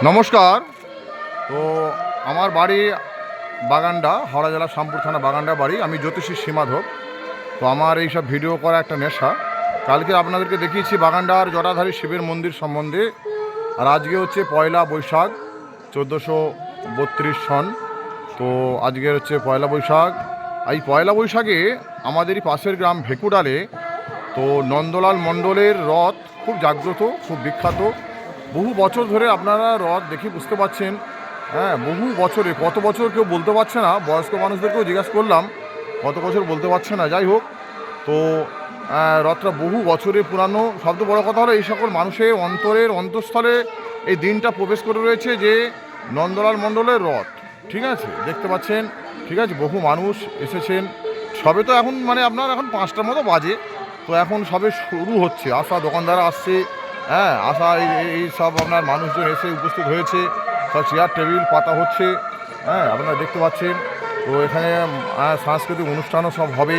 নমস্কার। তো আমার বাড়ি বাগানডা, হাওড়া জেলা শামপুর থানা বাগানডা বাড়ি। আমি জ্যোতিষী সীমাধব। তো আমার এইসব ভিডিও করা একটা নেশা। কালকে আপনাদেরকে দেখিয়েছি বাগানডার জটাধারী শিবের মন্দির সম্বন্ধে। আর আজকে হচ্ছে পয়লা বৈশাখ 1432 সন। তো আজকে হচ্ছে পয়লা বৈশাখ। এই পয়লা বৈশাখে আমাদেরই পাশের গ্রাম ভেকুডালে তো নন্দলাল মণ্ডলের রথ খুব জাগ্রত, খুব বিখ্যাত। বহু বছর ধরে আপনারা রথ দেখে বুঝতে পারছেন। হ্যাঁ, বহু বছরে, কত বছর কেউ বলতে পারছে না। বয়স্ক মানুষদেরকেও জিজ্ঞাসা করলাম কত বছর বলতে পারছে না। যাই হোক, তো রথটা বহু বছরে পুরানো। সবচেয়ে বড় কথা হলো এই সকল মানুষের অন্তরের অন্তঃস্থলে এই দিনটা প্রবেশ করে রয়েছে যে নন্দলাল মণ্ডলের রথ। ঠিক আছে, দেখতে পাচ্ছেন। ঠিক আছে, বহু মানুষ এসেছেন। সবে তো এখন আপনার এখন 5টার মতো বাজে। তো এখন সবে শুরু হচ্ছে, আসা দোকানদার আসছে। হ্যাঁ, আসা এই সব আপনার মানুষজন এসে উপস্থিত হয়েছে। সব চেয়ার টেবিল পাতা হচ্ছে। হ্যাঁ, আপনারা দেখতে পাচ্ছেন। তো এখানে সাংস্কৃতিক অনুষ্ঠানও সব হবে।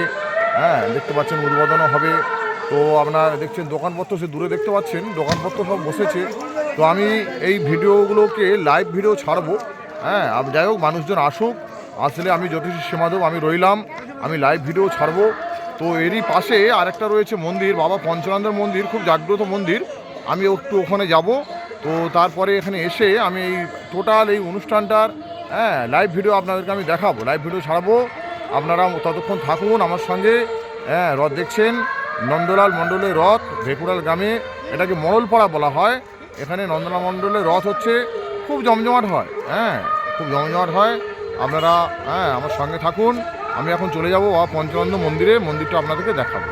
হ্যাঁ, দেখতে পাচ্ছেন, উদ্বোধনও হবে। তো আপনার দেখছেন দোকানপত্র সে দূরে দেখতে পাচ্ছেন, দোকানপত্র সব বসেছে। তো আমি এই ভিডিওগুলোকে লাইভ ভিডিও ছাড়বো। হ্যাঁ, যাই হোক, মানুষজন আসুক। আসলে আমি জ্যোতিষী সীমাধব, আমি রইলাম। আমি লাইভ ভিডিও ছাড়বো। তো এরই পাশে আরেকটা রয়েছে মন্দির, বাবা পঞ্চানন্দের মন্দির, খুব জাগ্রত মন্দির। আমি একটু ওখানে যাব। তো তারপরে এখানে এসে আমি এই টোটাল এই অনুষ্ঠানটার লাইভ ভিডিও আপনাদেরকে আমি দেখাবো, লাইভ ভিডিও ছাড়বো। আপনারা ততক্ষণ থাকুন আমার সঙ্গে। হ্যাঁ, রথ দেখছেন, নন্দলাল মণ্ডলের রথ ভেকুড়াল গ্রামে। এটাকে মণ্ডলপাড়া বলা হয়। এখানে নন্দলাল মণ্ডলের রথ হচ্ছে খুব জমজমাট হয়। হ্যাঁ, খুব জমজমাট হয়। আপনারা আমার সঙ্গে থাকুন। আমি এখন চলে যাব পঞ্চানন্দ মন্দিরে, মন্দিরটা আপনাদেরকে দেখাবো।